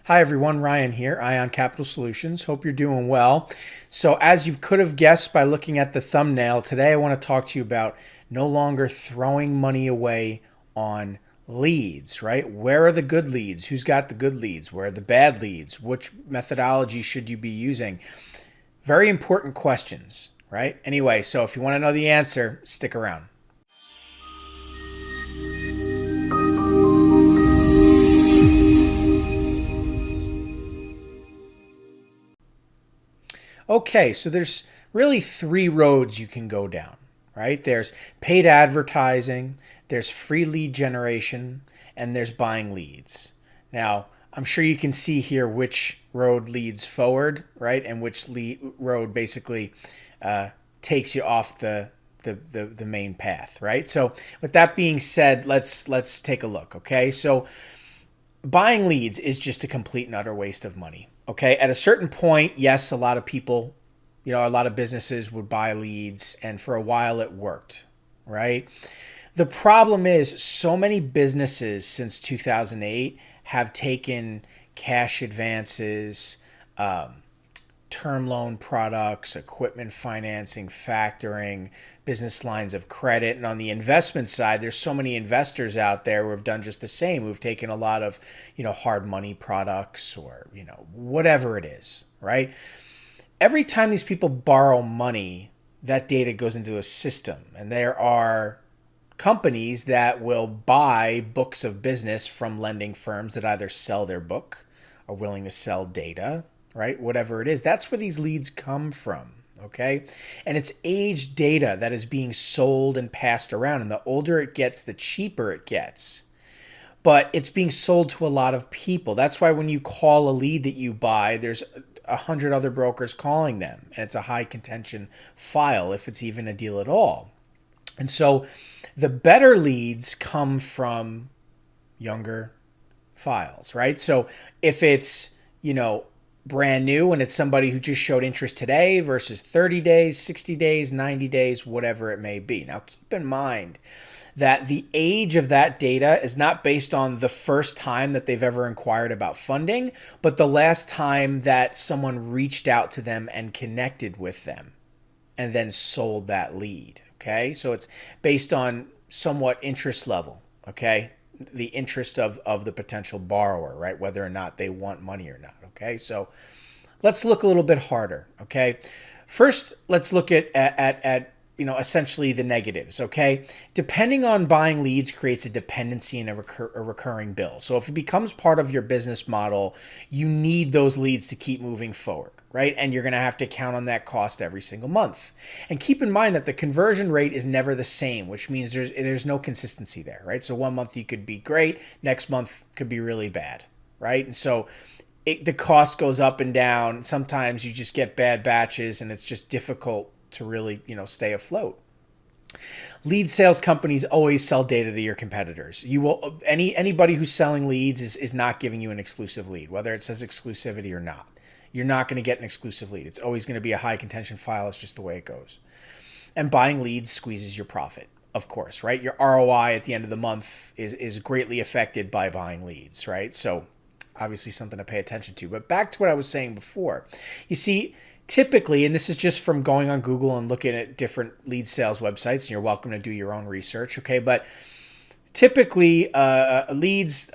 Hi everyone, Ryan here, Ion Capital Solutions. Hope you're doing well. So, as you could have guessed by looking at the thumbnail, today I want to talk to you about no longer throwing money away on leads, right? Where are the good leads? Who's got the good leads? Where are the bad leads? Which methodology should you be using? Very important questions, right? Anyway, so if you want to know the answer, stick around. Okay, so there's really three roads you can go down, right? There's paid advertising, there's free lead generation, and there's buying leads. Now, I'm sure you can see here which road leads forward, right? And which road basically takes you off the main path, right? So with that being said, let's take a look, okay? So buying leads is just a complete and utter waste of money. Okay. At a certain point, yes, a lot of people, a lot of businesses would buy leads, and for a while it worked, right? The problem is so many businesses since 2008 have taken cash advances, term loan products, equipment financing, factoring, business lines of credit. And on the investment side, there's so many investors out there who have done just the same, who've taken a lot of, hard money products or, whatever it is, right? Every time these people borrow money, that data goes into a system, and there are companies that will buy books of business from lending firms that either sell their book, are willing to sell data, right? Whatever it is, that's where these leads come from. Okay. And it's aged data that is being sold and passed around. And the older it gets, the cheaper it gets. But it's being sold to a lot of people. That's why when you call a lead that you buy, there's 100 other brokers calling them. And it's a high contention file, if it's even a deal at all. And so the better leads come from younger files, right? So if it's, brand new and it's somebody who just showed interest today versus 30 days, 60 days, 90 days, whatever it may be. Now, keep in mind that the age of that data is not based on the first time that they've ever inquired about funding, but the last time that someone reached out to them and connected with them and then sold that lead. Okay. So it's based on somewhat interest level. Okay. The interest of the potential borrower, right? Whether or not they want money or not. Okay, so let's look a little bit harder. Okay, first let's look at essentially the negatives. Okay, depending on buying leads creates a dependency and a recurring bill. So if it becomes part of your business model, you need those leads to keep moving forward. Right? And you're going to have to count on that cost every single month. And keep in mind that the conversion rate is never the same, which means there's no consistency there, right? So one month you could be great, next month could be really bad, right? And so the cost goes up and down. Sometimes you just get bad batches and it's just difficult to really, stay afloat. Lead sales companies always sell data to your competitors. You will anybody who's selling leads is not giving you an exclusive lead, whether it says exclusivity or not. You're not going to get an exclusive lead. It's always going to be a high contention file. It's just the way it goes. And buying leads squeezes your profit, of course, right? Your ROI at the end of the month is greatly affected by buying leads, right? So obviously something to pay attention to. But back to what I was saying before. You see, typically, and this is just from going on Google and looking at different lead sales websites, and you're welcome to do your own research, okay? But typically, leads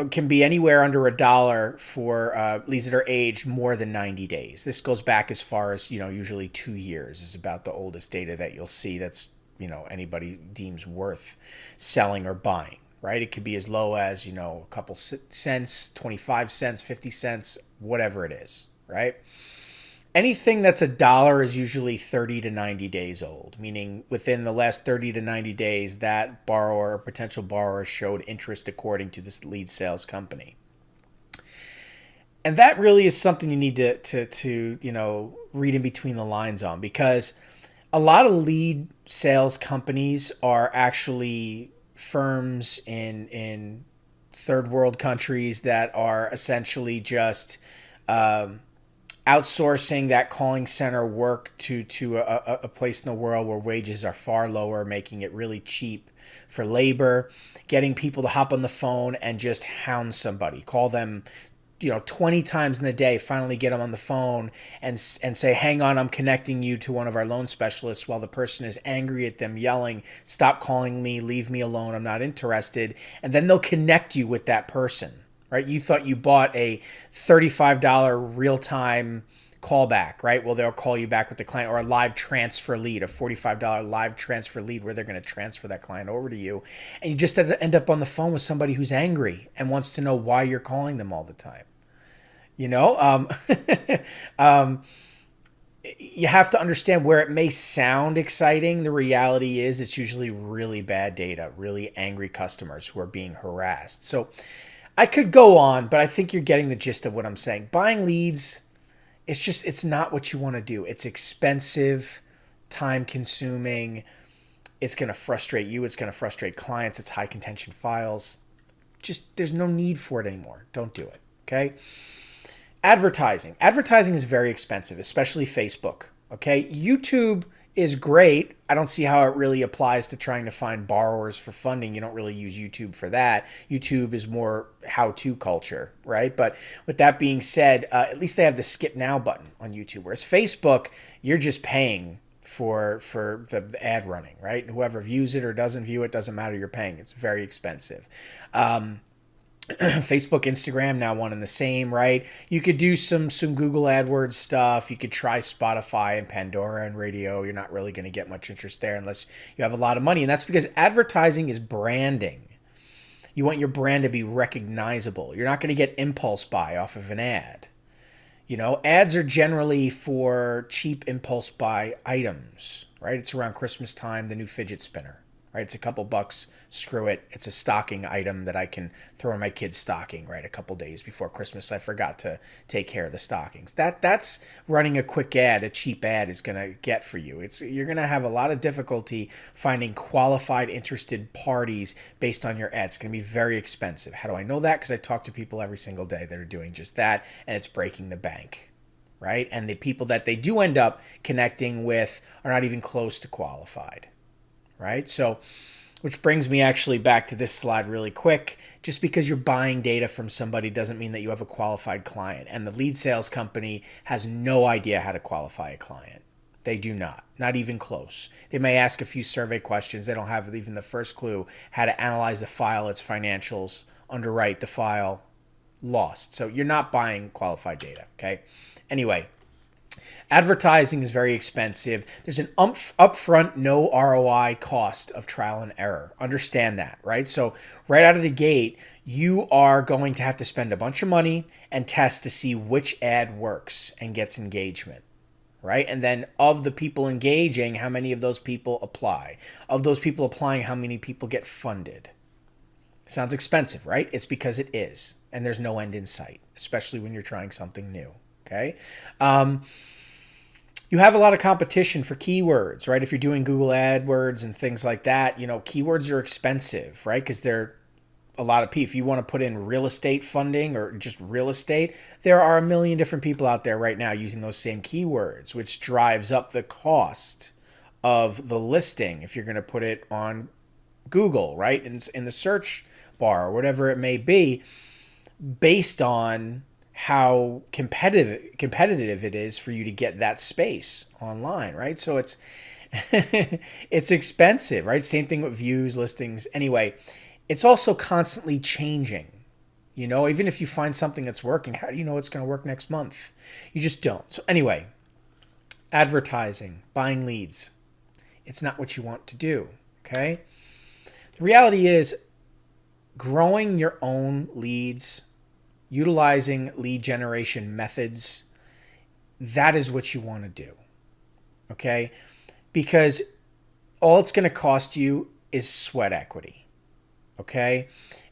can be anywhere under $1 for leads that are aged more than 90 days. This goes back as far as, usually 2 years is about the oldest data that you'll see that's, anybody deems worth selling or buying, right? It could be as low as, a couple cents, 25 cents, 50 cents, whatever it is, right? Anything that's $1 is usually 30 to 90 days old, meaning within the last 30 to 90 days, that borrower or potential borrower showed interest according to this lead sales company. And that really is something you need to read in between the lines on, because a lot of lead sales companies are actually firms in third world countries that are essentially just outsourcing that calling center work to a place in the world where wages are far lower, making it really cheap for labor, getting people to hop on the phone and just hound somebody, call them 20 times in the day, finally get them on the phone and say, hang on, I'm connecting you to one of our loan specialists, while the person is angry at them, yelling, stop calling me, leave me alone, I'm not interested. And then they'll connect you with that person, right? You thought you bought a $35 real-time callback, right? Well, they'll call you back with the client, or a live transfer lead, a $45 live transfer lead where they're going to transfer that client over to you. And you just end up on the phone with somebody who's angry and wants to know why you're calling them all the time. You know, you have to understand, where it may sound exciting, the reality is it's usually really bad data, really angry customers who are being harassed. So I could go on, but I think you're getting the gist of what I'm saying. Buying leads, it's not what you want to do. It's expensive, time consuming. It's going to frustrate you. It's going to frustrate clients. It's high contention files. Just, there's no need for it anymore. Don't do it. Okay. Advertising. Advertising is very expensive, especially Facebook. Okay. YouTube is great. I don't see how it really applies to trying to find borrowers for funding. You don't really use YouTube for that. YouTube is more how-to culture, right? But with that being said, at least they have the skip now button on YouTube. Whereas Facebook, you're just paying for the ad running, right? Whoever views it or doesn't view it, doesn't matter. You're paying. It's very expensive. Facebook, Instagram, now one and the same, right? You could do some Google AdWords stuff. You could try Spotify and Pandora and radio. You're not really going to get much interest there unless you have a lot of money. And that's because advertising is branding. You want your brand to be recognizable. You're not going to get impulse buy off of an ad. Ads are generally for cheap impulse buy items, right? It's around Christmas time, the new fidget spinner. Right, it's a couple bucks, screw it. It's a stocking item that I can throw in my kid's stocking, right? A couple days before Christmas, I forgot to take care of the stockings. That's running a quick ad, a cheap ad is going to get for you. You're going to have a lot of difficulty finding qualified, interested parties based on your ads. It's going to be very expensive. How do I know that? Because I talk to people every single day that are doing just that, and it's breaking the bank, right? And the people that they do end up connecting with are not even close to qualified. Right? So, which brings me actually back to this slide really quick. Just because you're buying data from somebody doesn't mean that you have a qualified client. And the lead sales company has no idea how to qualify a client. They do not even close. They may ask a few survey questions. They don't have even the first clue how to analyze the file, its financials, underwrite the file, lost. So you're not buying qualified data, okay? Anyway, advertising is very expensive. There's an upfront no ROI cost of trial and error. Understand that, right? So right out of the gate, you are going to have to spend a bunch of money and test to see which ad works and gets engagement, right? And then of the people engaging, how many of those people apply? Of those people applying, how many people get funded? Sounds expensive, right? It's because it is. And there's no end in sight, especially when you're trying something new, okay? You have a lot of competition for keywords, right? If you're doing Google AdWords and things like that, keywords are expensive, right? Because they're a lot of people. If you want to put in real estate funding or just real estate, there are a million different people out there right now using those same keywords, which drives up the cost of the listing if you're going to put it on Google, right? In the search bar or whatever it may be, based on how competitive it is for you to get that space online, right? So it's it's expensive, right? Same thing with views, listings. Anyway, it's also constantly changing. Even if you find something that's working, how do you know it's going to work next month? You just don't. So anyway, advertising, buying leads, it's not what you want to do, okay? The reality is growing your own leads, utilizing lead generation methods, that is what you want to do, okay? Because all it's going to cost you is sweat equity, okay?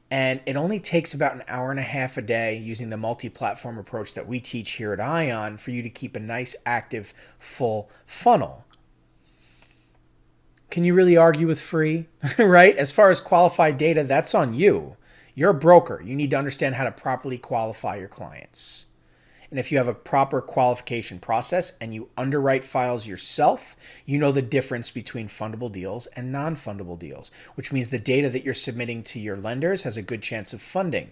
And it only takes about an hour and a half a day using the multi-platform approach that we teach here at ION for you to keep a nice, active, full funnel. Can you really argue with free, right? As far as qualified data, that's on you. You're a broker. You need to understand how to properly qualify your clients. And if you have a proper qualification process and you underwrite files yourself, you know the difference between fundable deals and non-fundable deals, which means the data that you're submitting to your lenders has a good chance of funding.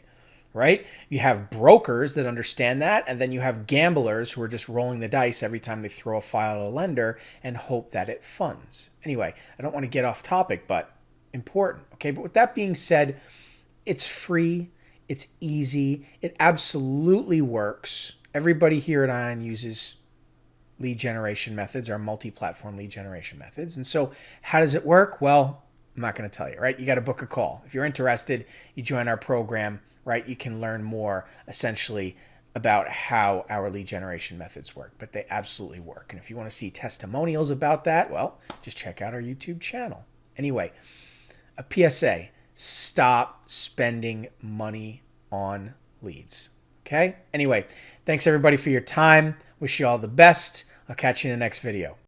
right? You have brokers that understand that, and then you have gamblers who are just rolling the dice every time they throw a file at a lender and hope that it funds. Anyway, I don't want to get off topic, but important. Okay, but with that being said, it's free, it's easy, it absolutely works. Everybody here at Ion uses lead generation methods, our multi-platform lead generation methods. And so how does it work? Well, I'm not going to tell you, right? You got to book a call. If you're interested, you join our program, right? You can learn more essentially about how our lead generation methods work, but they absolutely work. And if you want to see testimonials about that, well, just check out our YouTube channel. Anyway, a PSA, stop spending money on leads. Okay? Anyway, thanks everybody for your time. Wish you all the best. I'll catch you in the next video.